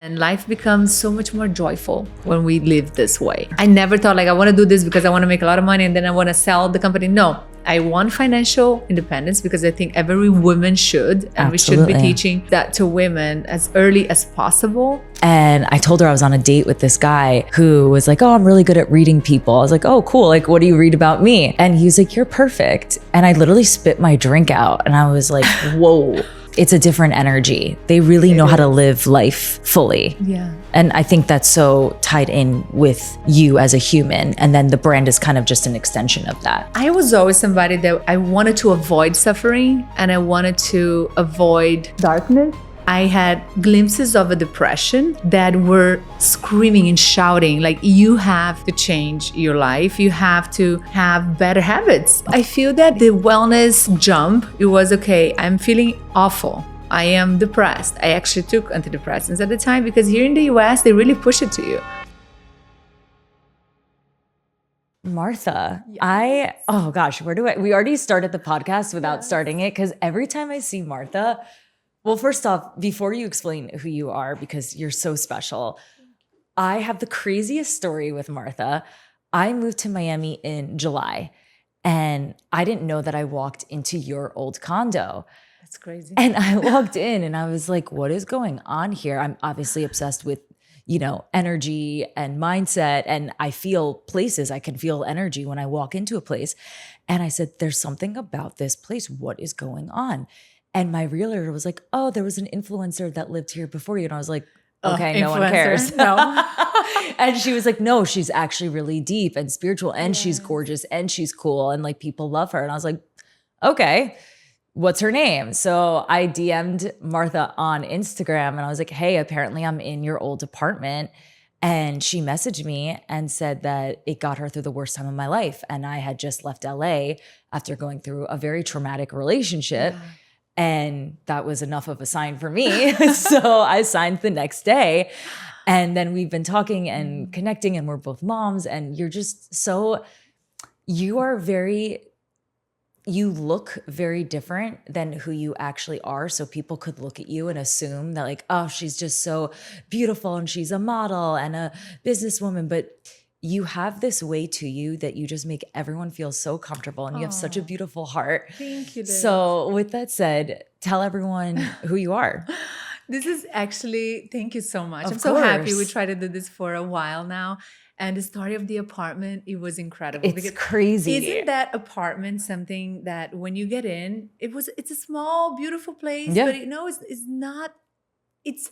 And life becomes so much more joyful when we live this way. I never thought like I want to do this because I want to make a lot of money and then I want to sell the company. No, I want financial independence because I think every woman should. And Absolutely. we should be teaching that to women as early as possible. And I told her I was on a date with this guy who was like, oh, I'm really good at reading people. I was like, oh, cool. Like, what do you read about me? And he was like, you're perfect. And I literally spit my drink out. And I was like, whoa. It's a different energy. They really know how to live life fully. Yeah. And I think that's so tied in with you as a human. And then the brand is kind of just an extension of that. I was always somebody that I wanted to avoid suffering and I wanted to avoid darkness. I had glimpses of a depression that were screaming and shouting, like, you have to change your life. You have to have better habits. I feel that the wellness jump, it was, okay, I'm feeling awful. I am depressed. I actually took antidepressants at the time because here in the US, they really push it to you. Martha, oh gosh, we already started the podcast without starting it because every time I see Martha, well, first off, before you explain who you are, because you're so special, I have the craziest story with Martha. I moved to Miami in July, and I didn't know that I walked into your old condo. That's crazy. And I walked in and I was like, what is going on here? I'm obviously obsessed with, energy and mindset, and I feel places. I can feel energy when I walk into a place. And I said, there's something about this place. What is going on? And my realtor was like, oh, there was an influencer that lived here before you. And I was like, okay, no one cares. No. And she was like, no, she's actually really deep and spiritual and she's gorgeous and she's cool and like people love her. And I was like, okay, what's her name? So I DM'd Martha on Instagram and I was like, hey, apparently I'm in your old apartment. And she messaged me and said that it got her through the worst time of my life. And I had just left LA after going through a very traumatic relationship. Yeah. And that was enough of a sign for me. So I signed the next day. And then we've been talking and connecting, and we're both moms. And you're just you look very different than who you actually are. So people could look at you and assume that like, oh, she's just so beautiful and she's a model and a businesswoman. But you have this way to you that you just make everyone feel so comfortable, and you have such a beautiful heart. Thank you, Liz. So with that said, tell everyone who you are. This is actually, thank you so much. Of I'm so course. happy. We tried to do this for a while now. And the story of the apartment, it was incredible. It's crazy. Isn't that apartment something that when you get in, it's a small, beautiful place, but it's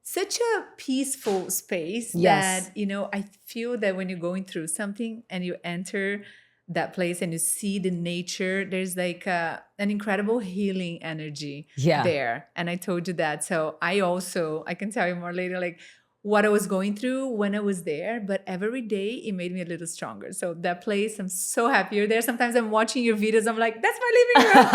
such a peaceful space that, I feel that when you're going through something and you enter that place and you see the nature, there's like an incredible healing energy there. And I told you that. So I can tell you more later, like what I was going through when I was there, but every day it made me a little stronger. So that place, I'm so happy you're there. Sometimes I'm watching your videos, I'm like, that's my living room.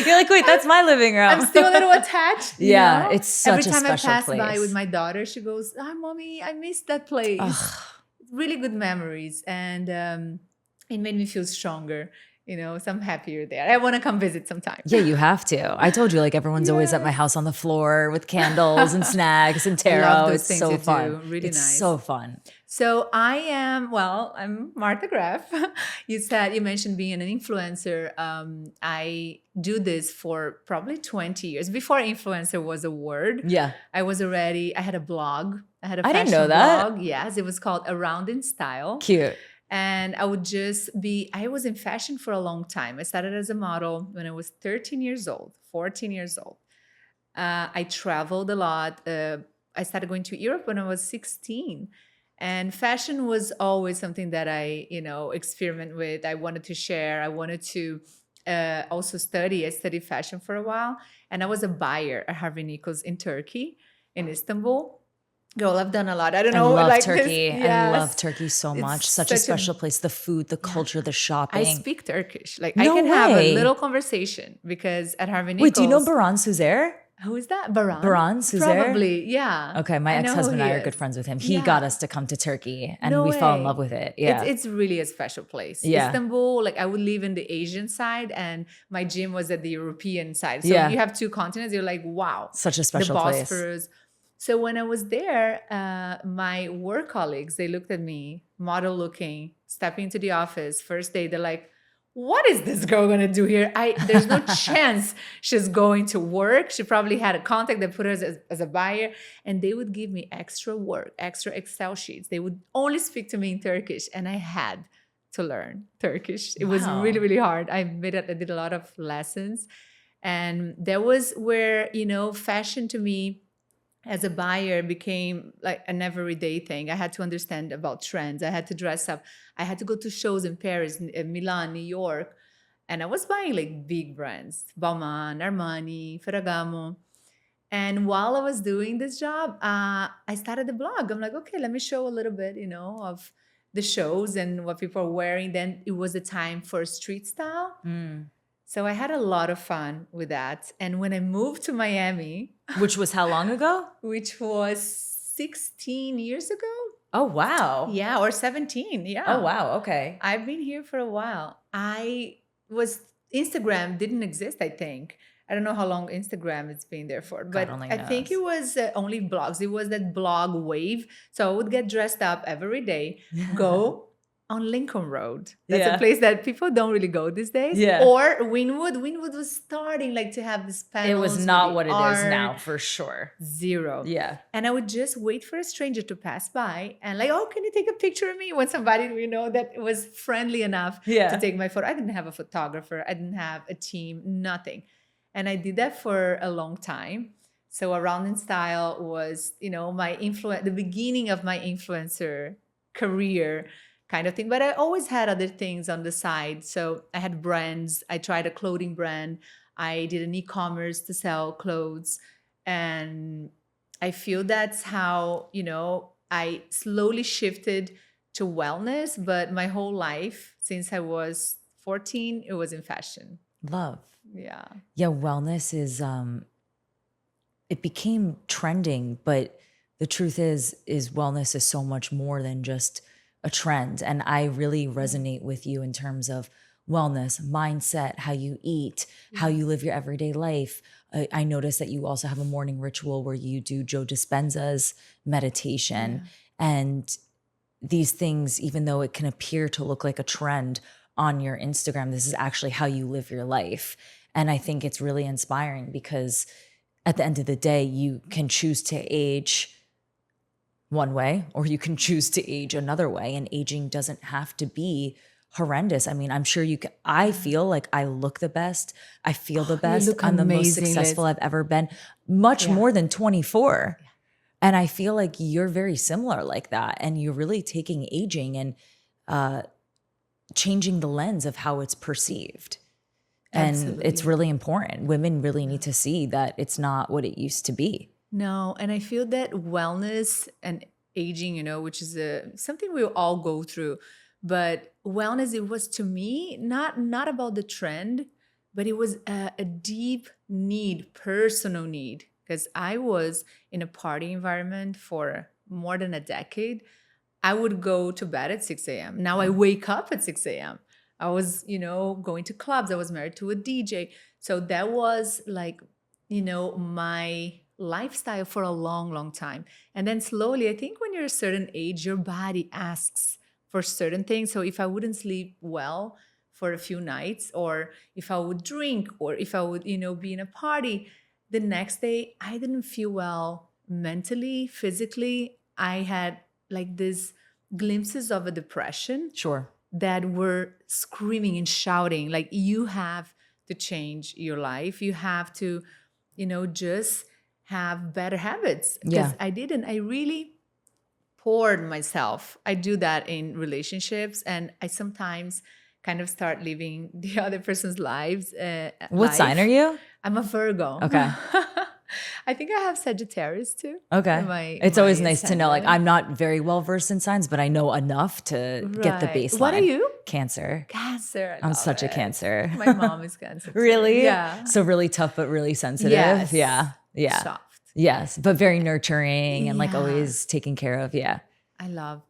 You're like, wait, that's my living room. I'm still a little attached. Yeah, it's such a special place. Every time I pass by with my daughter, she goes, "Ah, mommy, I miss that place." Really good memories. And it made me feel stronger. So I'm happier there. I want to come visit sometime. Yeah, you have to. I told you, like everyone's always at my house on the floor with candles and snacks and tarot. It's so fun. Really it's nice. So fun. So I'm Martha Graff. You mentioned being an influencer. I do this for probably 20 years. Before influencer was a word. Yeah. I had a blog. I had a fashion didn't know that. blog. Yes, it was called Around in Style. Cute. And I was in fashion for a long time. I started as a model when I was 14 years old. I traveled a lot. I started going to Europe when I was 16. And fashion was always something that I, experiment with. I wanted to share. I wanted to also study. I studied fashion for a while. And I was a buyer at Harvey Nichols in Turkey, in Istanbul. Girl, I've done a lot. I don't know. I love like Turkey. This, yes. I love Turkey so much. Such a special place. The food, the culture, the shopping. I speak Turkish. Like I can have a little conversation because at Harvey Nichols. Wait, do you know Baran Suzer? Who is that? Baran? Baran Suzer? Probably, yeah. Okay, my ex-husband and I are good friends with him. He got us to come to Turkey and we fell in love with it. Yeah. It's really a special place. Yeah. Istanbul, like I would live in the Asian side and my gym was at the European side. So you have two continents. You're like, wow. Such a special place. The Bosphorus. So when I was there, my work colleagues, they looked at me, model looking, stepping into the office. First day, they're like, what is this girl going to do here? There's no chance she's going to work. She probably had a contact that put her as a buyer. And they would give me extra work, extra Excel sheets. They would only speak to me in Turkish. And I had to learn Turkish. It was really, really hard. I did a lot of lessons. And that was where, fashion to me as a buyer became like an everyday thing. I had to understand about trends. I had to dress up. I had to go to shows in Paris, Milan, New York. And I was buying like big brands, Balmain, Armani, Ferragamo. And while I was doing this job, I started a blog. I'm like, okay, let me show a little bit, of the shows and what people are wearing. Then it was the time for street style. So I had a lot of fun with that. And when I moved to Miami, which was how long ago? Which was 16 years ago. Oh, wow. Yeah, or 17. Yeah. Oh, wow. Okay. I've been here for a while. Instagram didn't exist, I think. I don't know how long Instagram has been there for, but I think it was only blogs. It was that blog wave. So I would get dressed up every day, go on Lincoln Road. That's a place that people don't really go these days. Yeah. Or Wynwood. Wynwood was starting to have this panels. It was not what it is now, for sure. Zero. Yeah. And I would just wait for a stranger to pass by and oh, can you take a picture of me? When somebody, that was friendly enough to take my photo. I didn't have a photographer. I didn't have a team, nothing. And I did that for a long time. So Around in Style was, the beginning of my influencer career kind of thing. But I always had other things on the side. So I had brands. I tried a clothing brand. I did an e-commerce to sell clothes. And I feel that's how, I slowly shifted to wellness. But my whole life, since I was 14, it was in fashion. Love. Yeah. Yeah, wellness is, it became trending, but the truth is wellness is so much more than just a trend. And I really resonate with you in terms of wellness, mindset, how you eat, how you live your everyday life. I noticed that you also have a morning ritual where you do Joe Dispenza's meditation. And these things, even though it can appear to look like a trend on your Instagram, this is actually how you live your life. And I think it's really inspiring because at the end of the day, you can choose to age one way or you can choose to age another way. And aging doesn't have to be horrendous. I mean, I'm sure you can. I feel like I look the best. I feel the best. I'm the most successful I've ever been, much more than 24. Yeah. And I feel like you're very similar like that. And you're really taking aging and changing the lens of how it's perceived. And it's really important. Women really need to see that it's not what it used to be. No, and I feel that wellness and aging, which is something we all go through. But wellness, it was to me not about the trend, but it was a deep need, personal need. Because I was in a party environment for more than a decade. I would go to bed at 6 a.m. Now I wake up at 6 a.m. I was, going to clubs. I was married to a DJ. So that was my lifestyle for a long, long time. And then slowly, I think when you're a certain age, your body asks for certain things. So if I wouldn't sleep well for a few nights, or if I would drink, or if I would, be in a party, the next day I didn't feel well mentally, physically. I had these glimpses of a depression. Sure. That were screaming and shouting, you have to change your life. You have to, just have better habits. Because I didn't. I really poured myself. I do that in relationships. And I sometimes kind of start living the other person's lives. What sign are you? I'm a Virgo. Okay. I think I have Sagittarius too. Okay. It's always nice to know. I'm not very well versed in signs, but I know enough to get the baseline. What are you? Cancer. Cancer. I'm such a Cancer. My mom is Cancer. Really? Yeah. So really tough, but really sensitive. Yes. Yeah. Yeah. Soft. Yes. But very nurturing and always taken care of. Yeah. I love.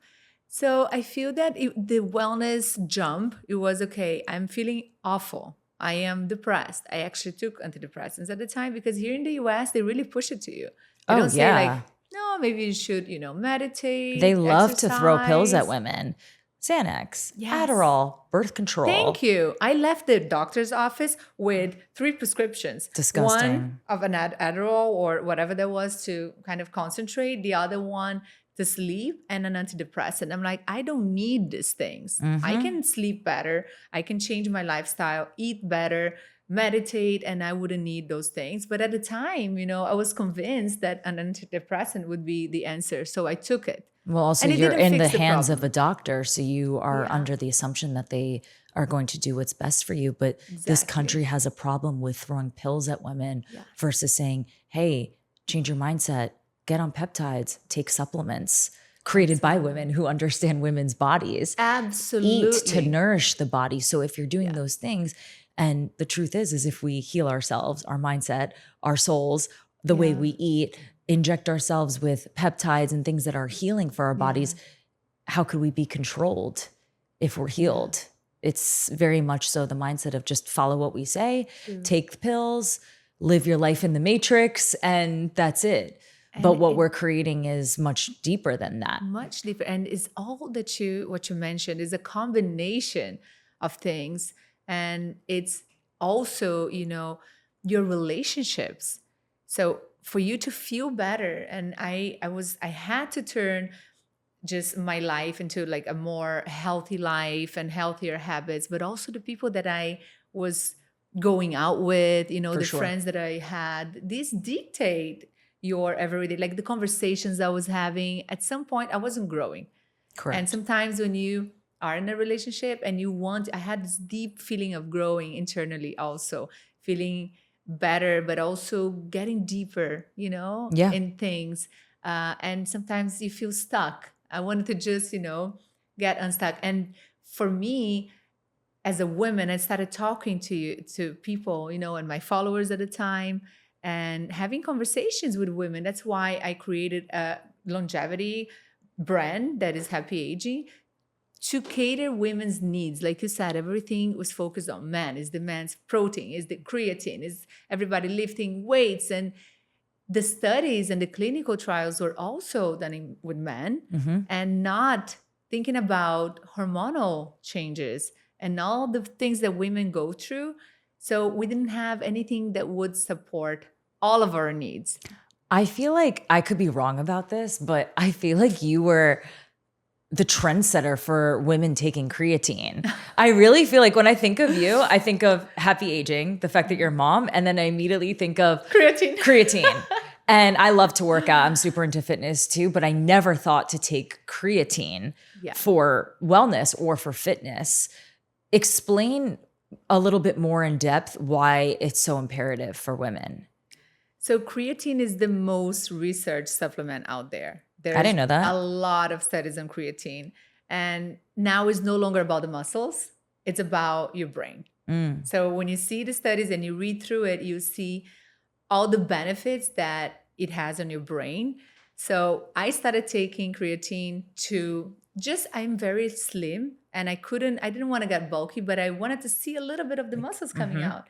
So I feel that the wellness jump, it was okay. I'm feeling awful. I am depressed. I actually took antidepressants at the time because here in the US, they really push it to you. They don't say No, maybe you should, meditate, They love to throw pills at exercise. women. Xanax, Yes. Adderall, birth control. Thank you. I left the doctor's office with 3 prescriptions. Disgusting. One of an Adderall or whatever there was to kind of concentrate. The other one to sleep, and an antidepressant. I'm like, I don't need these things. I can sleep better. I can change my lifestyle, eat better, meditate, and I wouldn't need those things. But at the time, I was convinced that an antidepressant would be the answer. So I took it. Well, also And it you're didn't in the fix the hands problem. of a doctor, so you are Yeah. under the assumption that they are going to do what's best for you. But this Exactly. country has a problem with throwing pills at women versus saying, hey, change your mindset, get on peptides, take supplements created by women who understand women's bodies. Absolutely. Eat to nourish the body. So if you're doing those things, and the truth is if we heal ourselves, our mindset, our souls, the way we eat, inject ourselves with peptides and things that are healing for our bodies, how could we be controlled if we're healed? It's very much so the mindset of just follow what we say, take the pills, live your life in the matrix, and that's it. But what we're creating is much deeper than that. Much deeper. And it's all what you mentioned is a combination of things. And it's also, your relationships. So for you to feel better, and I had to turn just my life into like a more healthy life and healthier habits, but also the people that I was going out with, the sure. friends that I had, these dictate your everyday, like the conversations I was having. At some point, I wasn't growing. Correct. And sometimes when you are in a relationship and I had this deep feeling of growing internally, also feeling better, but also getting deeper, in things. And sometimes you feel stuck. I wanted to just, get unstuck. And for me, as a woman, I started talking to people, and my followers at the time, and having conversations with women. That's why I created a longevity brand that is HappyAging, to cater women's needs. Like you said, everything was focused on men. Is the man's protein, is the creatine, is everybody lifting weights. And the studies and the clinical trials were also done with men, and not thinking about hormonal changes and all the things that women go through. So we didn't have anything that would support all of our needs. I feel like I could be wrong about this, but I feel like you were the trendsetter for women taking creatine. I really feel like when I think of you, I think of HappyAging, the fact that you're a mom, and then I immediately think of creatine. And I love to work out. I'm super into fitness too, but I never thought to take creatine for wellness or for fitness. Explain a little bit more in depth why it's so imperative for women. So creatine is the most researched supplement out there. There's I didn't know that. A lot of studies on creatine. And now it's no longer about the muscles. It's about your brain. So when you see the studies and you read through it, you see all the benefits that it has on your brain. So I started taking creatine I'm very slim, and I didn't want to get bulky, but I wanted to see a little bit of the muscles coming out.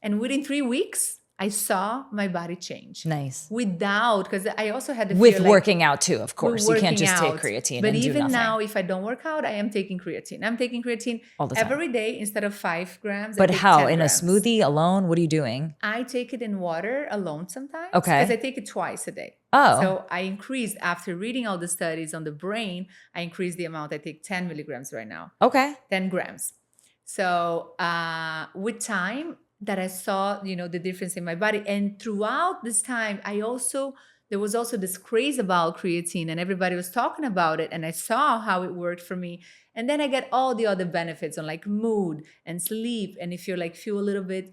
And within 3 weeks, I saw my body change. Nice. Because I also had the With fear, working out too, of course. You can't just take creatine but and do even nothing. now, if I don't work out, I am taking creatine. I'm taking creatine all the time. every day instead of 5 grams. But I take how? 10 In grams. a smoothie alone? What are you doing? I take it in water alone sometimes. Okay. Because I take it twice a day. Oh. So I increased, after reading all the studies on the brain, I increased the amount. I take 10 milligrams right now. Okay. 10 grams. So with time that I saw, the difference in my body. And throughout this time, there was also this craze about creatine, and everybody was talking about it. And I saw how it worked for me. And then I get all the other benefits on like mood and sleep. And if you're like feel a little bit,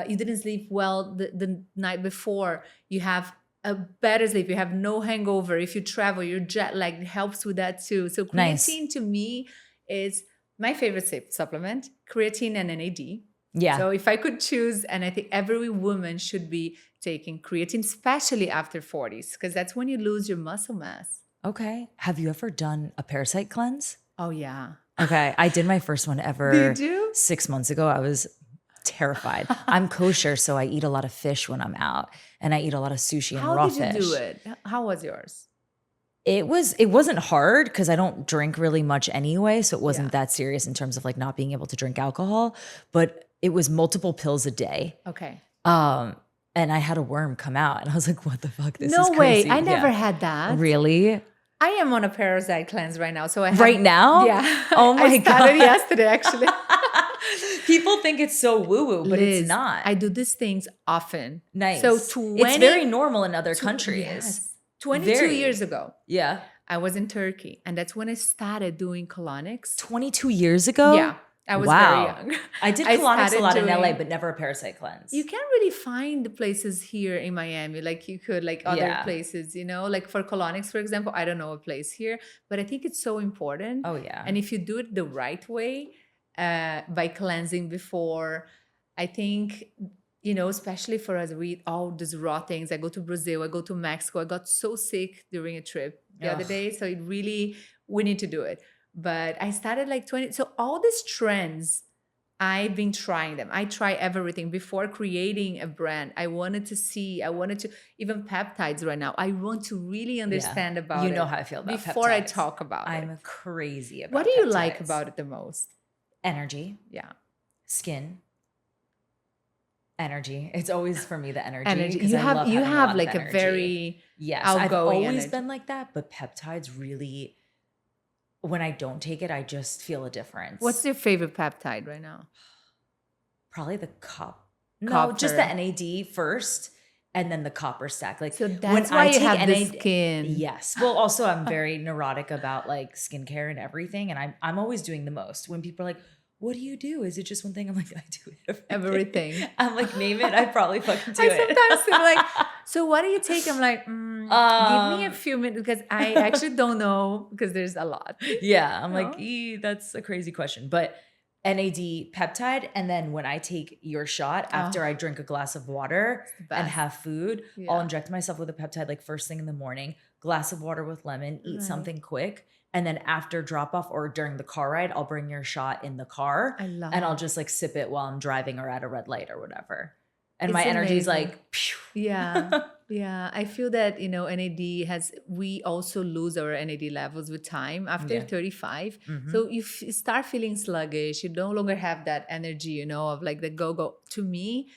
you didn't sleep well the night before, you have a better sleep. You have no hangover. If you travel, you're jet lagged, it helps with that too. So creatine to me is my favorite supplement, creatine and NAD. Yeah. So if I could choose, and I think every woman should be taking creatine, especially after 40s, because that's when you lose your muscle mass. Okay. Have you ever done a parasite cleanse? Oh, yeah. Okay. I did my first one ever. Did you? 6 months ago. I was terrified. I'm kosher, so I eat a lot of fish when I'm out, and I eat a lot of sushi and raw fish. How did you do it? How was yours? It wasn't hard because I don't drink really much anyway, so it wasn't that serious in terms of like not being able to drink alcohol, but it was multiple pills a day. Okay. And I had a worm come out and I was like, what the fuck? This is No crazy. way. I never had that. Really? I am on a parasite cleanse right now. So I Right now? Yeah. Oh my God. I started yesterday, actually. People think it's so woo-woo, but Liz, it's not. I do these things often. Nice. So it's very normal in other countries. Yes. 22 years ago. Yeah. I was in Turkey, and that's when I started doing colonics. 22 years ago? Yeah. I was very young. I did colonics a lot in LA, but never a parasite cleanse. You can't really find the places here in Miami like you could like other places, you know, like for colonics, for example. I don't know a place here, but I think it's so important. Oh, yeah. And if you do it the right way, by cleansing before, I think, you know, especially for us, we eat all these raw things. I go to Brazil, I go to Mexico. I got so sick during a trip the other day. So we need to do it. But I started like 20. So all these trends, I've been trying them. I try everything before creating a brand. I wanted to, even peptides right now. I want to really understand about it. You know how I feel about before peptides. I talk about it. I'm crazy about What do you peptides. like about it the most? Energy. Yeah. Skin. Energy. It's always for me the energy. You have like a very outgoing I've always energy. been like that, but peptides really, when I don't take it, I just feel a difference. What's your favorite peptide right now? Probably the copper. No, just the NAD first, and then the copper stack. Like, so that's why you have the skin. Yes. Well, also I'm very neurotic about like skincare and everything, and I'm always doing the most. When people are like, what do you do? Is it just one thing? I'm like, I do everything. I'm like, name it. I probably fucking do it. Sometimes I'm like, so what do you take? I'm like, give me a few minutes because I actually don't know because there's a lot. Yeah. I'm like, that's a crazy question. But NAD peptide. And then when I take your shot after I drink a glass of water and have food, I'll inject myself with a peptide like first thing in the morning, glass of water with lemon, eat something quick. And then after drop off or during the car ride, I'll bring your shot in the car and I'll just like sip it while I'm driving or at a red light or whatever. And my energy is like, phew. Yeah. Yeah. I feel that, you know, we also lose our NAD levels with time after 35. Mm-hmm. So you start feeling sluggish. You no longer have that energy, you know, of like the go. To me,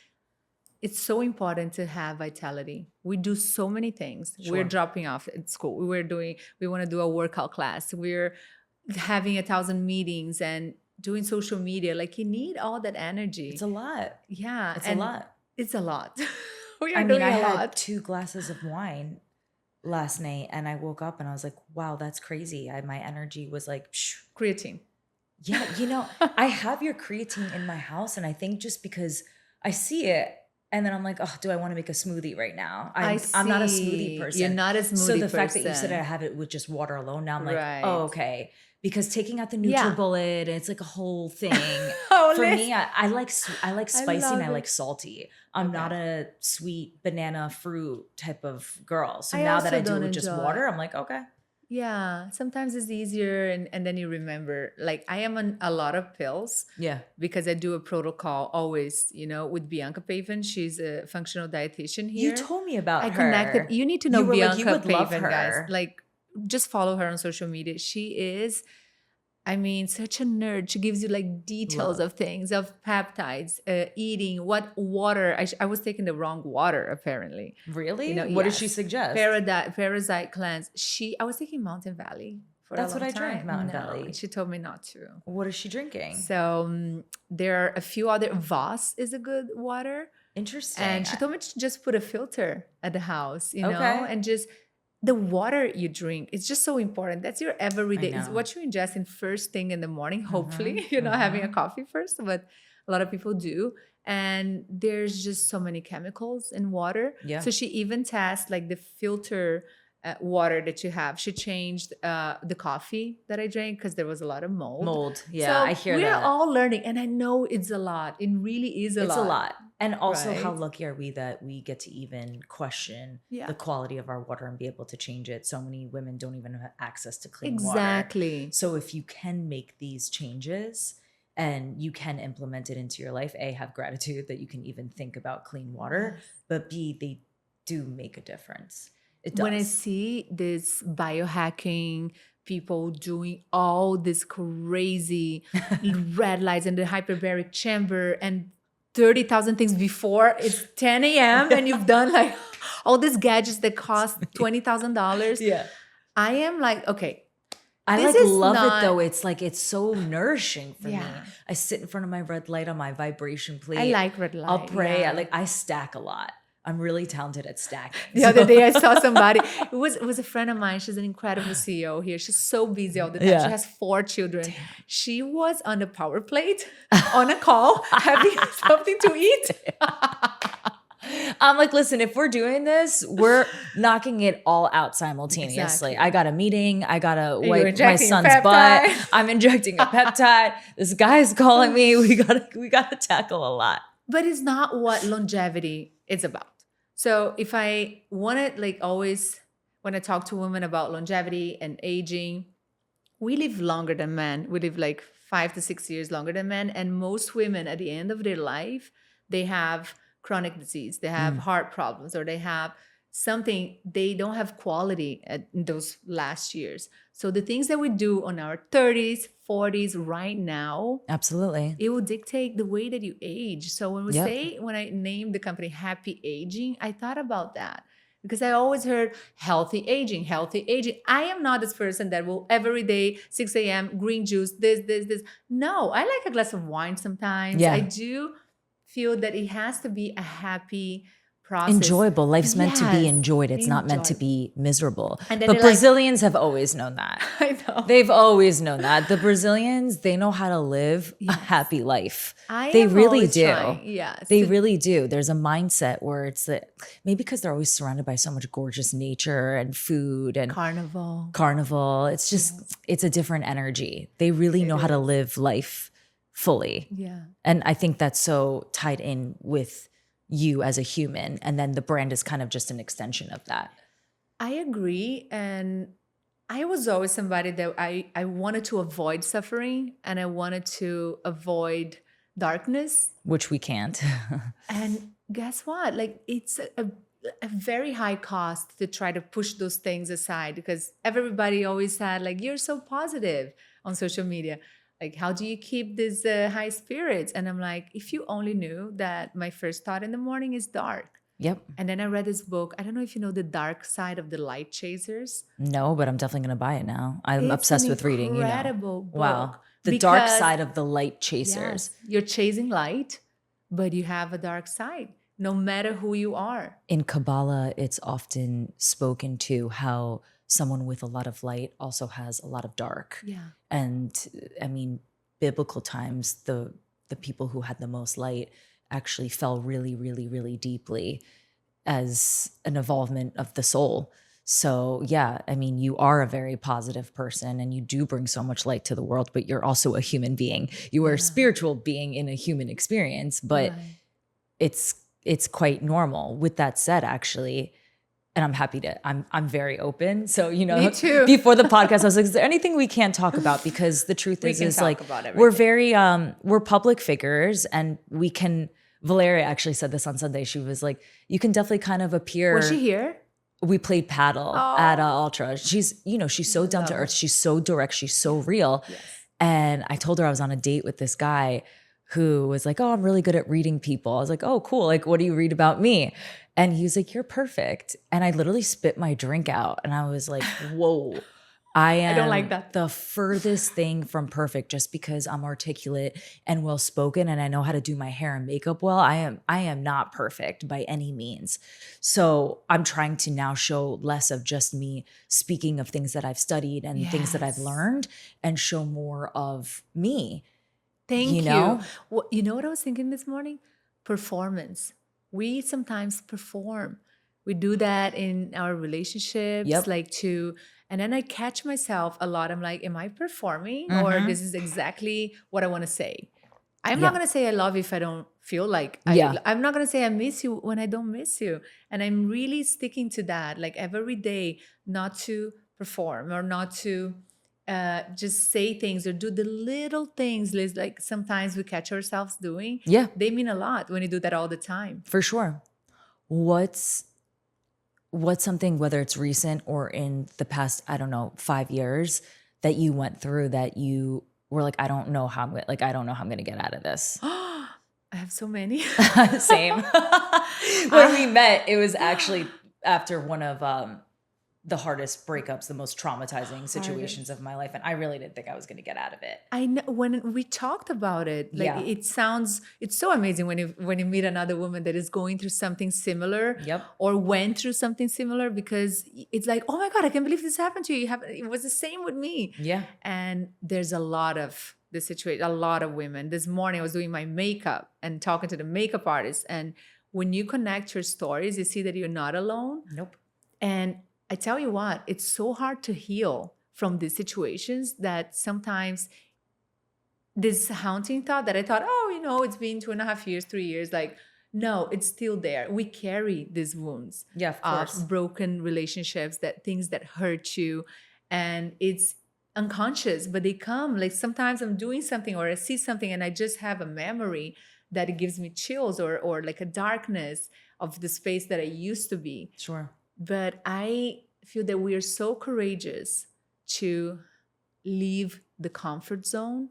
it's so important to have vitality. We do so many things. Sure. We're dropping off at school. We want to do a workout class. We're having 1,000 meetings and doing social media. Like you need all that energy. It's a lot. Yeah. It's a lot. It's a lot. I had 2 glasses of wine last night and I woke up and I was like, wow, that's crazy. My energy was like, phew. Creatine. Yeah. You know, I have your creatine in my house and I think just because I see it, and then I'm like, oh, do I want to make a smoothie right now? I'm not a smoothie person. You're not a smoothie person. So the fact that you said I have it with just water alone, now I'm like, oh, okay. Because taking out the NutriBullet, and it's like a whole thing. For me, I like spicy and I like salty. I'm not a sweet banana fruit type of girl. So now that I do it with just water, I'm like, okay. Yeah, sometimes it's easier and then you remember. Like I am on a lot of pills. Yeah. Because I do a protocol always, you know, with Bianca Paven. She's a functional dietitian here. You told me about her. I connected. You need to know Bianca Paven, guys. Like just follow her on social media. She is, I mean, such a nerd. She gives you like details of things, of peptides, eating, what water. I was taking the wrong water, apparently. Really? You know, what does she suggest? Parasite cleanse. I was taking Mountain Valley for a long time. That's what I drank, Mountain Valley. She told me not to. What is she drinking? So there are a few other, Voss is a good water. Interesting. And she told me to just put a filter at the house, you know, and just... The water you drink, it's just so important. That's your everyday. It's what you ingest in first thing in the morning. Hopefully, you're not having a coffee first, but a lot of people do. And there's just so many chemicals in water. Yeah. So she even tests like the filter water that you have. She changed the coffee that I drank because there was a lot of mold. Yeah, I hear that. We're all learning. And I know it's a lot. It really is a lot. It's a lot. And also, how lucky are we that we get to even question the quality of our water and be able to change it? So many women don't even have access to clean water. Exactly. So if you can make these changes and you can implement it into your life. A, have gratitude that you can even think about clean water, but B, they do make a difference. It does. When I see this biohacking people doing all this crazy red lights in the hyperbaric chamber and 30,000 things before it's 10 a.m. and you've done like all these gadgets that cost $20,000. Yeah. I am like, okay. I this like is love not- it though. It's like, it's so nourishing for me. Yeah. I sit in front of my red light on my vibration plate. I like red light. I'll pray. yeah. I stack a lot. I'm really talented at stacking. The other day I saw somebody, it was a friend of mine. She's an incredible CEO here. She's so busy all the time. Yeah. She has 4 children. She was on the power plate on a call having something to eat. I'm like, listen, if we're doing this, we're knocking it all out simultaneously. Exactly. I got a meeting. I got to you wipe my injecting a son's peptide? butt. I'm injecting a peptide. This guy's calling me. We gotta tackle a lot. But it's not what longevity is about. So if I wanted, like always, when I talk to women about longevity and aging, we live longer than men. We live like 5 to 6 years longer than men. And most women at the end of their life, they have chronic disease, they have heart problems, or they have something, they don't have quality in those last years. So the things that we do on our 30s, 40s right now, Absolutely. it will dictate the way that you age. So when we Yep. say, when I named the company Happy Aging, I thought about that because I always heard healthy aging, healthy aging. I am not this person that will every day, 6 a.m., green juice, this. No, I like a glass of wine sometimes. Yeah. I do feel that it has to be a happy process. Enjoyable. Life's meant to be Yes, enjoyed. It's not meant to enjoyable. be miserable. And then But they're like- Brazilians have always known that. I know. They've always known that. The Brazilians, they know how to live a happy life. I They am really always do. trying, yes. They to- really do. There's a mindset where it's that maybe because they're always surrounded by so much gorgeous nature and food and Carnival. It's just, it's a different energy. They really know how to live life fully. Yeah. And I think that's so tied in with you as a human. And then the brand is kind of just an extension of that. I agree. And I was always somebody that I wanted to avoid suffering and I wanted to avoid darkness. Which we can't. And guess what? Like it's a very high cost to try to push those things aside because everybody always said like, you're so positive on social media. Like, how do you keep these high spirits? And I'm like, if you only knew that my first thought in the morning is dark. Yep. And then I read this book. I don't know if you know The Dark Side of the Light Chasers. No, but I'm definitely going to buy it now. I'm obsessed with reading, you know. Incredible book. Wow. The dark Because- side of the light chasers. Yes, you're chasing light, but you have a dark side, no matter who you are. In Kabbalah, it's often spoken to how someone with a lot of light also has a lot of dark. Yeah. And I mean, biblical times, the people who had the most light actually fell really, really, really deeply as an involvement of the soul. So yeah, I mean, you are a very positive person and you do bring so much light to the world, but you're also a human being. You are a spiritual being in a human experience, but Right. it's quite normal. With that said, actually, and I'm happy to, I'm very open. So, you know, Me too. before the podcast, I was like, is there anything we can't talk about? Because the truth We is can talk like, about we're everything. very, we're public figures and we can, Valeria actually said this on Sunday. She was like, you can definitely kind of appear. Was she here? We played paddle at Ultra. She's, you know, she's so down to earth. She's so direct. She's so real. Yes. And I told her I was on a date with this guy who was like, oh, I'm really good at reading people. I was like, oh, cool. Like, what do you read about me? And he was like, you're perfect. And I literally spit my drink out. And I was like, whoa, I am don't like that. the furthest thing from perfect just because I'm articulate and well-spoken and I know how to do my hair and makeup well. I am not perfect by any means. So I'm trying to now show less of just me speaking of things that I've studied and things that I've Yes. learned and show more of me. Thank you. know? Well, you know what I was thinking this morning? Performance. We sometimes perform. We do that in our relationships, Yep. and then I catch myself a lot. I'm like, am I performing? Or this is exactly what I want to say. I'm not Yeah. going to say I love you if I don't feel like Yeah. I'm not going to say I miss you when I don't miss you. And I'm really sticking to that, like every day, not to perform or not to just say things or do the little things, like sometimes we catch ourselves doing. Yeah. They mean a lot when you do that all the time. For sure. What's something, whether it's recent or in the past, I don't know, 5 years, that you went through that you were like, I don't know how I'm going to get out of this? I have so many. Same. When we met, it was actually after one of the hardest breakups, the most traumatizing situations of my life. And I really didn't think I was going to get out of it. I know when we talked about it, like it's so amazing when you meet another woman that is going through something similar or went through something similar, because it's like, oh my God, I can't believe this happened to you. It was the same with me. Yeah. And there's a lot of the situation, a lot of women. This morning I was doing my makeup and talking to the makeup artist. And when you connect your stories, you see that you're not alone. Nope. And I tell you what, it's so hard to heal from these situations that sometimes this haunting thought that I thought, it's been 2.5 years, 3 years, like, no, it's still there. We carry these wounds of broken relationships, things that hurt you, and it's unconscious, but they come. Like sometimes I'm doing something or I see something and I just have a memory that it gives me chills or like a darkness of the space that I used to be. Sure. But I feel that we are so courageous to leave the comfort zone,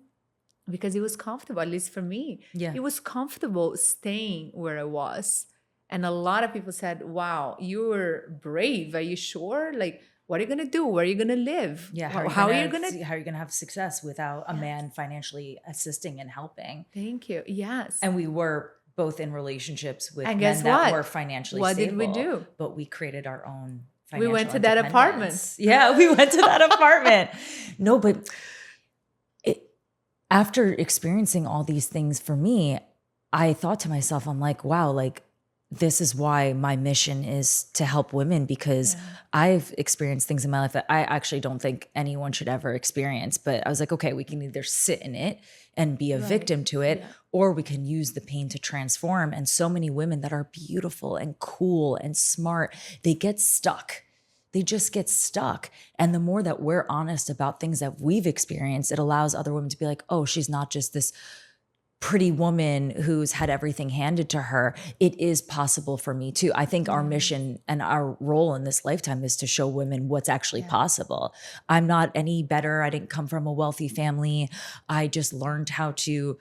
because it was comfortable, at least for me. Yeah. It was comfortable staying where I was. And a lot of people said, wow, you were brave. Are you sure? Like, what are you going to do? Where are you going to live? Yeah. How are you going to have success without a man financially assisting and helping? Thank you. Yes. And we were both in relationships with and men that were financially what stable. What did we do? But we created our own financial We went to that apartment. Yeah, we went to that apartment. No, but after experiencing all these things for me, I thought to myself, I'm like, wow, like this is why my mission is to help women, because I've experienced things in my life that I actually don't think anyone should ever experience. But I was like, okay, we can either sit in it and be a victim to it, or we can use the pain to transform. And so many women that are beautiful and cool and smart, they get stuck. They just get stuck. And the more that we're honest about things that we've experienced, it allows other women to be like, oh, she's not just this pretty woman who's had everything handed to her. It is possible for me too. I think our mission and our role in this lifetime is to show women what's actually possible. I'm not any better. I didn't come from a wealthy family. I just learned how to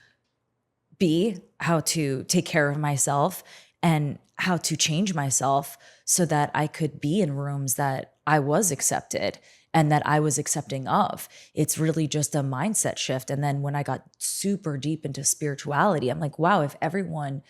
take care of myself and how to change myself so that I could be in rooms that I was accepted and that I was accepting of. It's really just a mindset shift. And then when I got super deep into spirituality, I'm like, wow, if every woman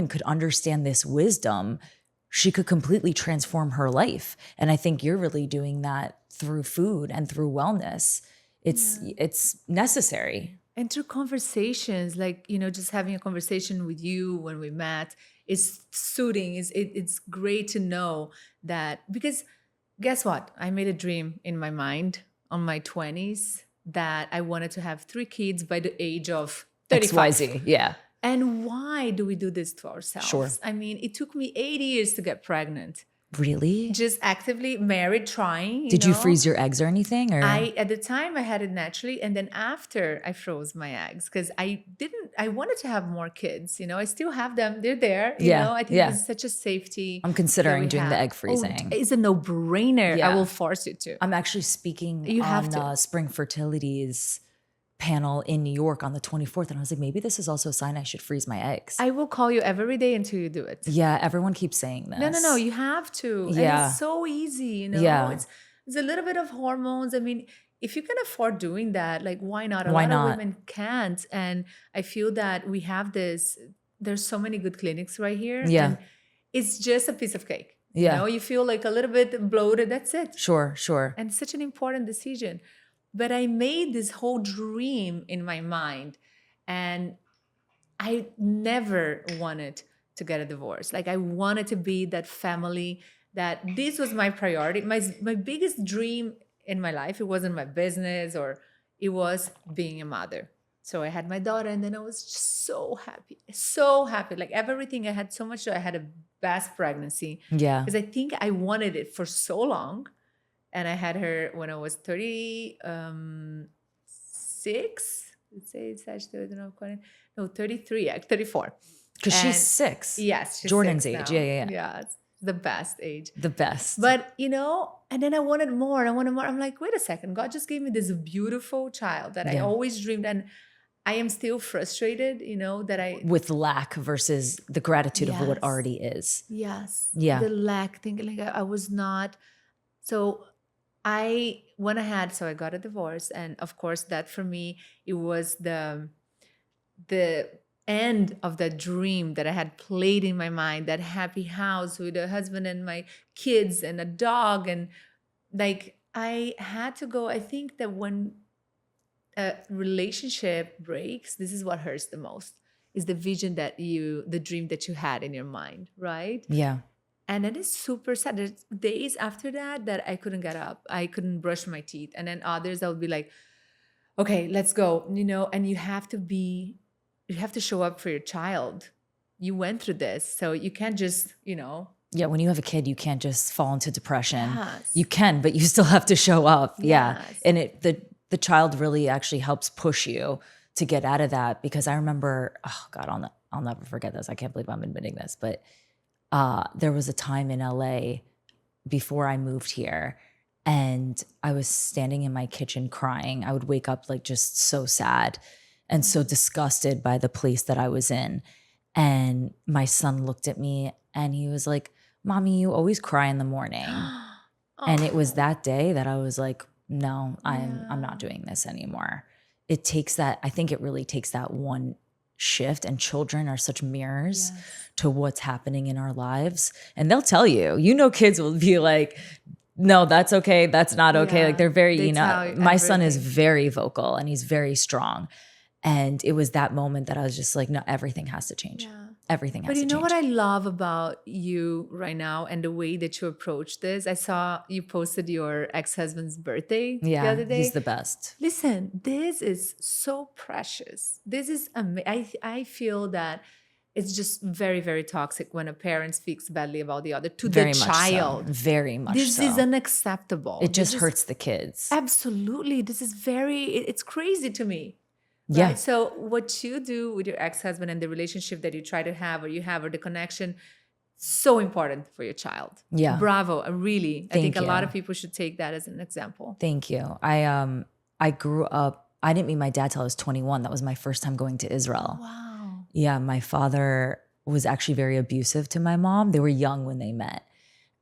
could understand this wisdom, she could completely transform her life. And I think you're really doing that through food and through wellness. It's necessary. And through conversations, like, just having a conversation with you when we met is soothing. It's great to know that, because guess what? I made a dream in my mind on my 20s that I wanted to have 3 kids by the age of 35. XYZ, yeah. And why do we do this to ourselves? Sure. I mean, it took me 8 years to get pregnant. Really? Just actively married, trying. Did you freeze your eggs or anything? Or at the time I had it naturally, and then after I froze my eggs because I wanted to have more kids. I still have them; they're there. I think it's such a safety. I'm considering doing the egg freezing. It's a no-brainer. Yeah. I will force you to. I'm actually speaking on Spring Fertility's panel in New York on the 24th. And I was like, maybe this is also a sign I should freeze my eggs. I will call you every day until you do it. Yeah. Everyone keeps saying this. No. You have to. Yeah. And it's so easy, Yeah. It's a little bit of hormones. I mean, if you can afford doing that, like, why not? A Why lot not? of women can't. And I feel that we have there's so many good clinics right here. Yeah. And it's just a piece of cake. Yeah. You feel like a little bit bloated. That's it. Sure. And such an important decision. But I made this whole dream in my mind, and I never wanted to get a divorce. Like, I wanted to be that family, that this was my priority. My biggest dream in my life, it wasn't my business, or it was being a mother. So I had my daughter, and then I was just so happy. Like, everything, I had so much joy. I had a best pregnancy. Yeah. Because I think I wanted it for so long. And I had her when I was 36. Let's say it's actually, no, 33, 34. Because she's And 6. yes, she's Jordan's 6 age. now. Yeah. Yeah, it's the best age. The best. But, and then I wanted more. I'm like, wait a second. God just gave me this beautiful child that I always dreamed. And I am still frustrated, that with lack versus the gratitude of what already is. Yes. Yeah. The lack thing, like I was not. So I went ahead. So I got a divorce. And of course, that for me, it was the end of that dream that I had played in my mind, that happy house with a husband and my kids and a dog. And like I had to go. I think that when a relationship breaks, this is what hurts the most, is the vision the dream that you had in your mind, right? Yeah. And it is super sad. There's days after that I couldn't get up. I couldn't brush my teeth. And then others, I would be like, okay, let's go, and you have to show up for your child. You went through this, so you can't just, Yeah, when you have a kid, you can't just fall into depression. Yes. You can, but you still have to show up. Yeah. Yes. And the child really actually helps push you to get out of that, because I remember, oh God, I'll never forget this. I can't believe I'm admitting this, but there was a time in LA before I moved here, and I was standing in my kitchen crying. I would wake up like just so sad and so disgusted by the place that I was in. And my son looked at me and he was like, "Mommy, you always cry in the morning." And it was that day that I was like, no, I'm not doing this anymore. It takes that, I think it really takes that one shift, and children are such mirrors to what's happening in our lives. And they'll tell you, kids will be like, no, that's okay. That's not okay. Like they're very, my son is very vocal and he's very strong. And it was that moment that I was just like, no, everything has to change. Yeah. Everything has to change. But you know what I love about you right now and the way that you approach this? I saw you posted your ex-husband's birthday the other day. He's the best. Listen, this is so precious. This is I feel that it's just very, very toxic when a parent speaks badly about the other to the child. Very much so. This is unacceptable. It just hurts the kids. Absolutely. This is it's crazy to me. Right? Yeah. So what you do with your ex-husband and the relationship that you try to have or the connection, so important for your child. Yeah. Bravo. I think a lot of people should take that as an example. Thank you. I grew up, I didn't meet my dad till I was 21. That was my first time going to Israel. Wow. Yeah. My father was actually very abusive to my mom. They were young when they met.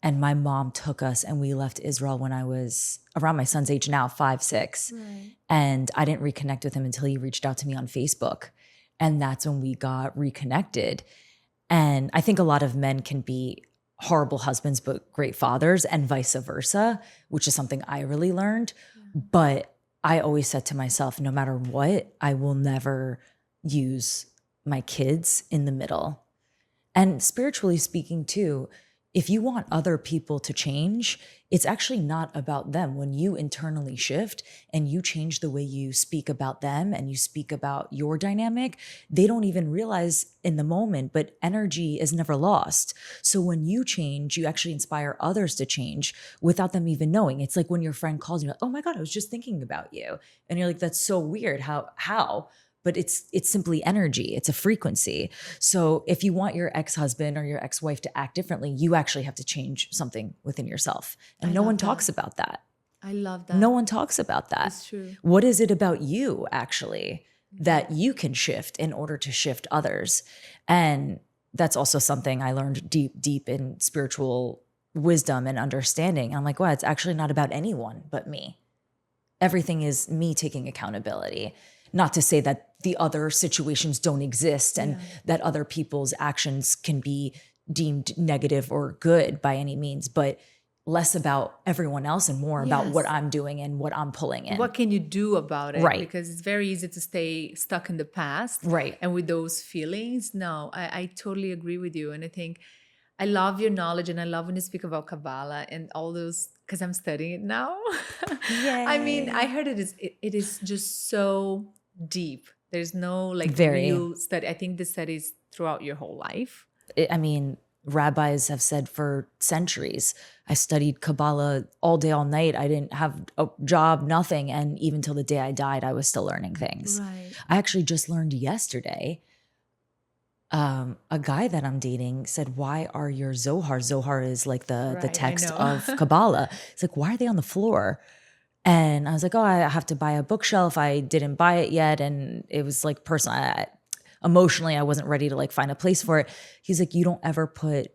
And my mom took us and we left Israel when I was around my son's age now, 5, 6. Right. And I didn't reconnect with him until he reached out to me on Facebook. And that's when we got reconnected. And I think a lot of men can be horrible husbands, but great fathers, and vice versa, which is something I really learned. Yeah. But I always said to myself, no matter what, I will never use my kids in the middle. And spiritually speaking too, if you want other people to change, it's actually not about them. When you internally shift and you change the way you speak about them and you speak about your dynamic, they don't even realize in the moment, but energy is never lost. So when you change, you actually inspire others to change without them even knowing. It's like when your friend calls you, like, "Oh my God, I was just thinking about you." And you're like, "That's so weird. How?" But it's simply energy. It's a frequency. So if you want your ex-husband or your ex-wife to act differently, you actually have to change something within yourself. And no one talks about that. I love that. No one talks about that. It's true. What is it about you actually that you can shift in order to shift others? And that's also something I learned deep in spiritual wisdom and understanding. I'm like, wow, it's actually not about anyone but me. Everything is me taking accountability. Not to say that the other situations don't exist and that other people's actions can be deemed negative or good by any means, but less about everyone else and more about what I'm doing and what I'm pulling in. What can you do about it? Right. Because it's very easy to stay stuck in the past. Right. And with those feelings, no, I totally agree with you. And I think I love your knowledge, and I love when you speak about Kabbalah and all those, because I'm studying it now. I mean, I heard it is just so deep. There's no real study. I think the studies throughout your whole life. rabbis have said for centuries. I studied Kabbalah all day, all night. I didn't have a job, nothing. And even till the day I died, I was still learning things. Right. I actually just learned yesterday, a guy that I'm dating said, why are your Zohar? Zohar is like the Right, I text know. of Kabbalah. It's like, why are they on the floor? And I was like, oh, I have to buy a bookshelf. I didn't buy it yet. And it was like personal. Emotionally, I wasn't ready to like find a place for it. He's like, you don't ever put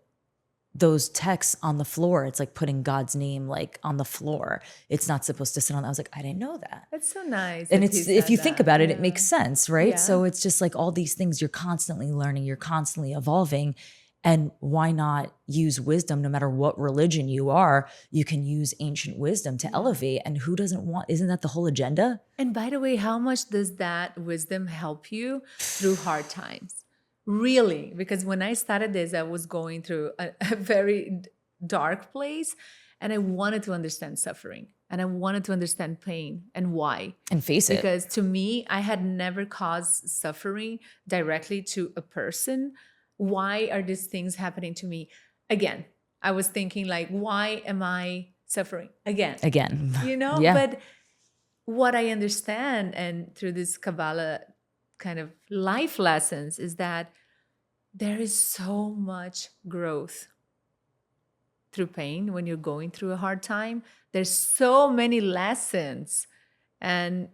those texts on the floor. It's like putting God's name like on the floor. It's not supposed to sit on that. I was like, I didn't know that. That's so nice. And that he it's, if said you think that. about it, Yeah. it makes sense, right? Yeah. So it's just like all these things you're constantly learning, you're constantly evolving. And why not use wisdom? No matter what religion you are, you can use ancient wisdom to elevate. And who doesn't want, isn't that the whole agenda? And by the way, how much does that wisdom help you through hard times? Really? Because when I started this, I was going through a very dark place, and I wanted to understand suffering, and I wanted to understand pain and why. And face it. Because to me, I had never caused suffering directly to a person. Why are these things happening to me? Again, I was thinking like, why am I suffering again? You know? Yeah. But what I understand, and through this Kabbalah kind of life lessons, is that there is so much growth through pain when you're going through a hard time. There's so many lessons. And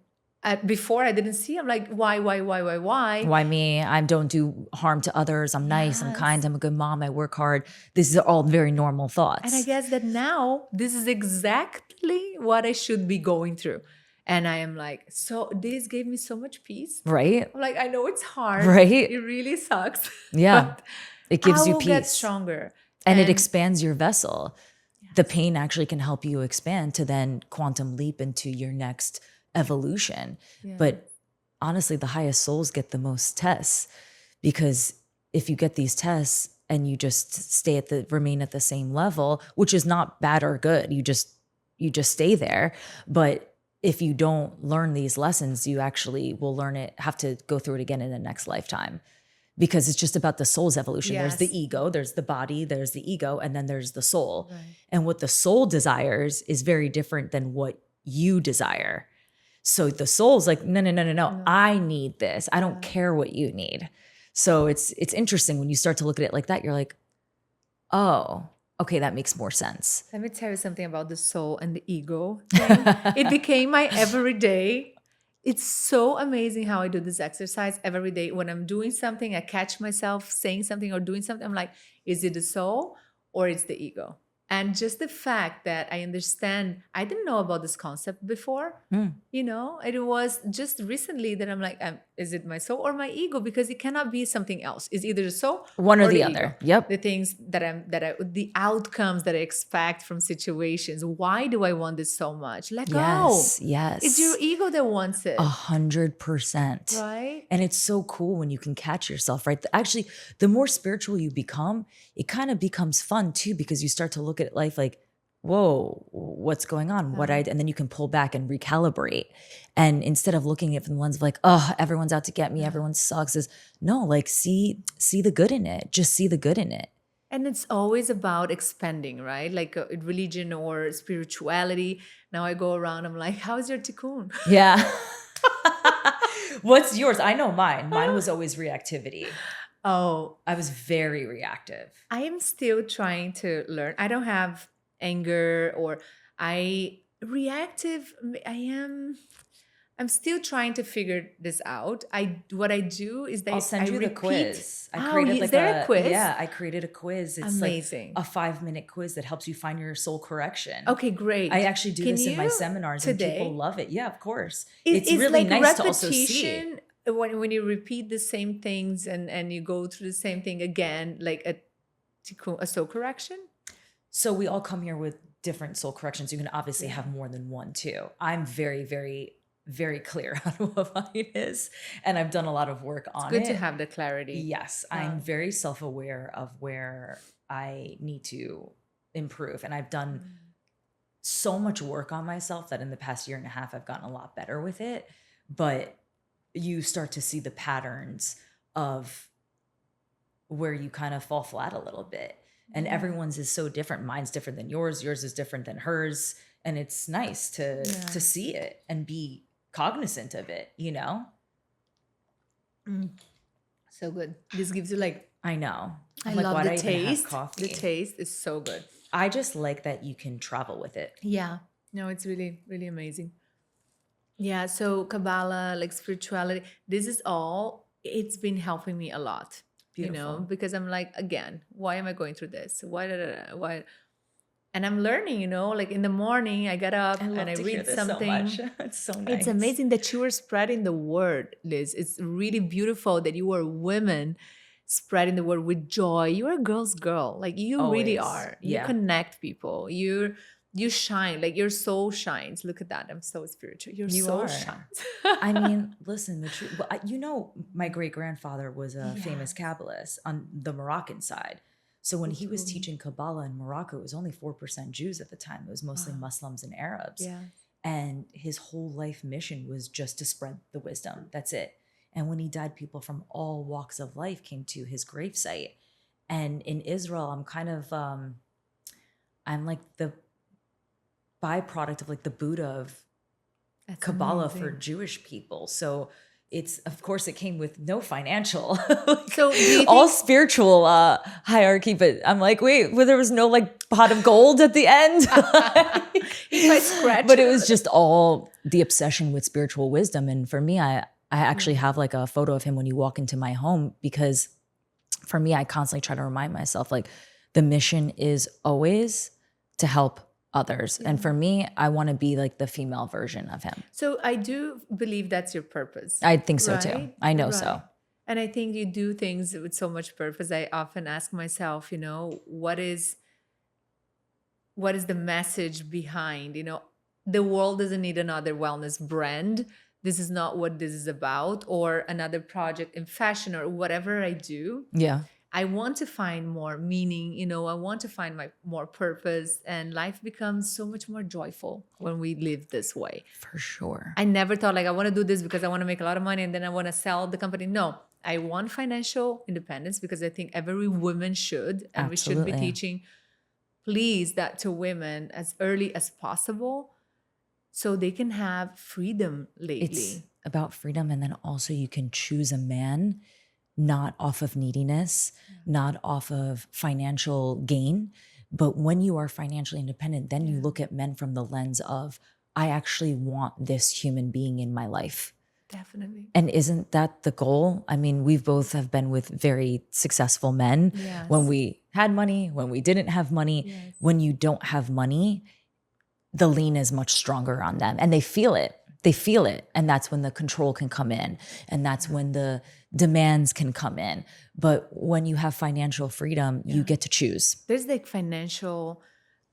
before I didn't see, I'm like, why? Why me? I don't do harm to others. I'm nice. I'm kind. I'm a good mom. I work hard. These are all very normal thoughts. And I guess that now this is exactly what I should be going through. And I am like, so this gave me so much peace. Right? I'm like, I know it's hard. Right? It really sucks. Yeah. But It gives I you will peace. get stronger. And it expands your vessel. Yes. The pain actually can help you expand to then quantum leap into your next evolution. Yeah. But honestly, the highest souls get the most tests, because if you get these tests and you just remain at the same level, which is not bad or good, you just stay there. But if you don't learn these lessons, you actually will have to go through it again in the next lifetime, because it's just about the soul's evolution. Yes. There's the ego, there's the body, there's the ego, and then there's the soul. Right. And what the soul desires is very different than what you desire. So the soul's like, no. I need this. I don't care what you need. So it's interesting when you start to look at it like that. You're like, oh, okay, that makes more sense. Let me tell you something about the soul and the ego thing. It became my everyday. It's so amazing how I do this exercise every day. When I'm doing something, I catch myself saying something or doing something. I'm like, is it the soul or it's the ego? And just the fact that I understand, I didn't know about this concept before, you know, it was just recently that I'm like, is it my soul or my ego? Because it cannot be something else. It's either the soul one or the ego. other. Yep. The things the outcomes that I expect from situations. Why do I want this so much? Let go. Yes. It's your ego that wants it. 100%. Right. And it's so cool when you can catch yourself, right? Actually, the more spiritual you become, it kind of becomes fun too, because you start to look at life like, whoa, what's going on? And then you can pull back and recalibrate. And instead of looking at it from the lens of like, oh, everyone's out to get me, everyone sucks, is no, like see the good in it. Just see the good in it. And it's always about expanding, right? Like religion or spirituality. Now I go around, I'm like, how's your tikkun? Yeah. What's yours? I know mine. Mine was always reactivity. Oh, I was very reactive. I am still trying to learn. I don't have anger or reactive. I'm still trying to figure this out. What I do is that I'll send you the quiz. I created is there a quiz? Yeah, I created a quiz. It's amazing. Like a 5-minute quiz that helps you find your soul correction. Okay, great. I actually do this in my seminars today? And people love it. Yeah, of course. It's really like nice to also see. When you repeat the same things and you go through the same thing again, like a soul correction? So we all come here with different soul corrections. You can obviously have more than one too. I'm very, very, very clear on what mine is. And I've done a lot of work on it. It's good to have the clarity. Yes. I'm very self-aware of where I need to improve. And I've done so much work on myself that in the past year and a half, I've gotten a lot better with it. But you start to see the patterns of where you kind of fall flat a little bit. And everyone's is so different. Mine's different than yours. Yours is different than hers. And it's nice to see it and be cognizant of it, you know? So good. This gives you like, I know. I like, love why the do I even have taste. coffee? The taste is so good. I just like that you can travel with it. Yeah. No, it's really, really amazing. Yeah. So Kabbalah, like spirituality, this is all, it's been helping me a lot. Beautiful. You know, because I'm like, again, why am I going through this? Why? And I'm learning, you know, like in the morning, I get up and I read something. So much. It's so nice. It's amazing that you are spreading the word, Liz. It's really beautiful that you are women spreading the word with joy. You're a girl's girl. Like you really are. You connect people. You shine. Like your soul shines. Look at that. I'm so spiritual. Your soul shines. I mean, listen, the truth. You know, my great grandfather was a famous Kabbalist on the Moroccan side. So when he was teaching Kabbalah in Morocco, it was only 4% Jews at the time. It was mostly Muslims and Arabs. Yeah. And his whole life mission was just to spread the wisdom. That's it. And when he died, people from all walks of life came to his gravesite. And in Israel, I'm kind of, I'm like the byproduct of like the Buddha of Kabbalah for Jewish people. So it's, of course, it came with no financial, so all spiritual hierarchy. But I'm like, wait, well, there was no like pot of gold at the end. If I scratch, but it was just all the obsession with spiritual wisdom. And for me, I actually have like a photo of him when you walk into my home, because for me, I constantly try to remind myself like the mission is always to help others. And for me, I want to be like the female version of him. So I do believe that's your purpose. I think so too. I know so. And I think you do things with so much purpose. I often ask myself, you know, what is the message behind, you know, the world doesn't need another wellness brand. This is not what this is about, or another project in fashion or whatever I do. Yeah. I want to find more meaning, you know, I want to find more purpose, and life becomes so much more joyful when we live this way. For sure. I never thought like I want to do this because I want to make a lot of money and then I want to sell the company. No, I want financial independence because I think every woman should, and we should be teaching, please, that to women as early as possible so they can have freedom lately. It's about freedom, and then also you can choose a man not off of neediness, not off of financial gain. But when you are financially independent, then you look at men from the lens of, I actually want this human being in my life. Definitely. And isn't that the goal? I mean, we've both have been with very successful men. Yes. When we had money, when we didn't have money. Yes. When you don't have money, the lean is much stronger on them, and they feel it. They feel it. And that's when the control can come in. And that's when the demands can come in. But when you have financial freedom, you get to choose. There's like financial,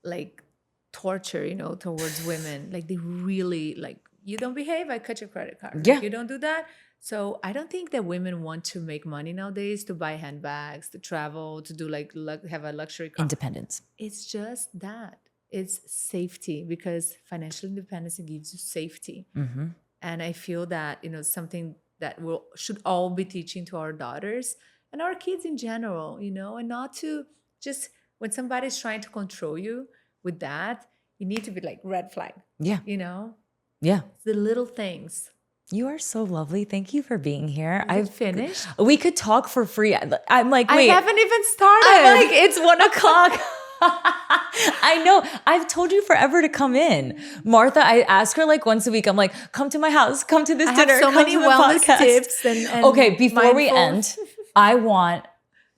like torture, you know, towards women. Like they really like, you don't behave, I cut your credit card. Yeah. Like, you don't do that. So I don't think that women want to make money nowadays to buy handbags, to travel, to do like have a luxury car. Independence. It's just that. It's safety, because financial independence gives you safety. Mm-hmm. And I feel that, you know, something that we should all be teaching to our daughters and our kids in general, you know, and not to just, when somebody's trying to control you with that, you need to be like red flag. Yeah. You know? Yeah. It's the little things. You are so lovely. Thank you for being here. I've finished. We could talk for free. I'm like, wait. I haven't even started. I'm like, it's 1:00. I know. I've told you forever to come in. Martha, I ask her like once a week. I'm like, come to my house, come to this dinner. I have so many wellness tips. And okay, before we end, I want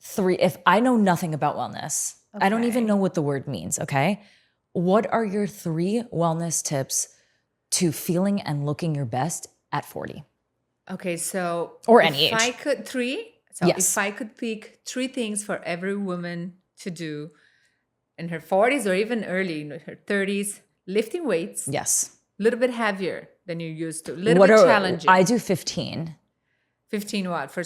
3. If I know nothing about wellness, I don't even know what the word means. Okay. What are your 3 wellness tips to feeling and looking your best at 40? Okay. So, or any age. If I could 3. So yes. If I could pick 3 things for every woman to do in her 40s or even early in her 30s, lifting weights. Yes. A little bit heavier than you're used to. A little bit challenging. I do 15. 15 what? For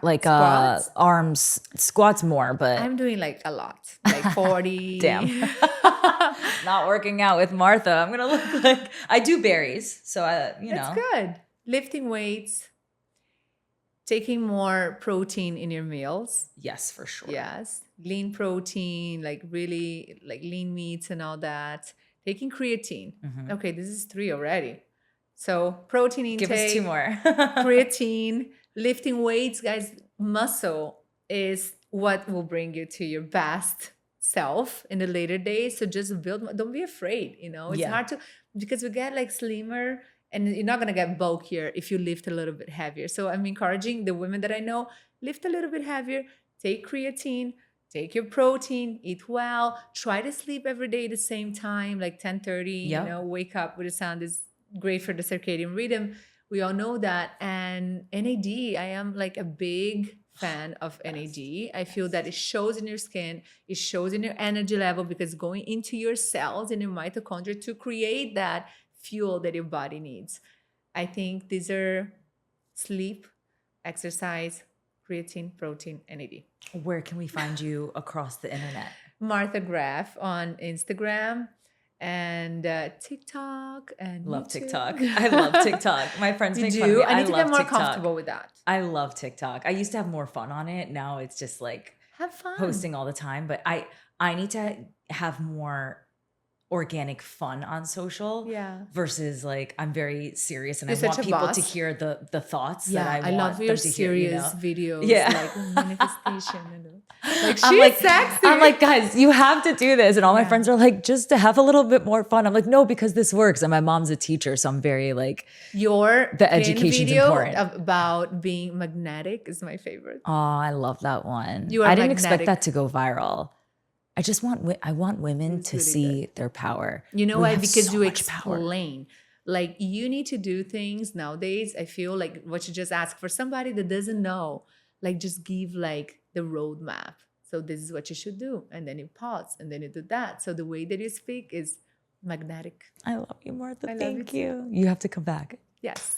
like squats? Arms, squats more, but I'm doing like a lot. Like 40. Damn. Not working out with Martha. I'm going to look like, I do berries. So, you know. That's good. Lifting weights. Taking more protein in your meals. Yes, for sure. Yes. lean protein, like really like lean meats and all that. Taking creatine. Okay, this is 3 already. So protein intake. Give us 2 more. Creatine, lifting weights, guys. Muscle is what will bring you to your best self in the later days. So just build. Don't be afraid. It's hard to, because we get like slimmer. And you're not going to get bulkier if you lift a little bit heavier. So I'm encouraging the women that I know, lift a little bit heavier, take creatine, take your protein, eat well, try to sleep every day at the same time, like 10:30, wake up with the sun is great for the circadian rhythm. We all know that. And NAD, I am like a big fan of NAD. I feel that it shows in your skin, it shows in your energy level, because going into your cells and your mitochondria to create that fuel that your body needs. I think these are sleep, exercise, creatine, protein, NAD. Where can we find you across the internet? Martha Graf on Instagram and TikTok and love YouTube. TikTok. I love TikTok. My friends make fun of me. I need to get more TikTok. comfortable with that. I love TikTok. I used to have more fun on it. Now it's just like have fun posting all the time. But I need to have more organic fun on social versus like I'm very serious and I want people to hear the thoughts that I want love your them to serious hear, videos like manifestation like she's sexy. I'm like, guys, you have to do this. And all my friends are like, just to have a little bit more fun. I'm like, no, because this works. And my mom's a teacher, so I'm very like, the education's video important. About being magnetic is my favorite. Oh, I love that one. I didn't expect that to go viral. I want women to see their power. You know why? Because you explain. Like, you need to do things nowadays. I feel like what you just ask for somebody that doesn't know, like just give like the roadmap. So this is what you should do. And then you pause and then you do that. So the way that you speak is magnetic. I love you, Martha. Thank you. You have to come back. Yes.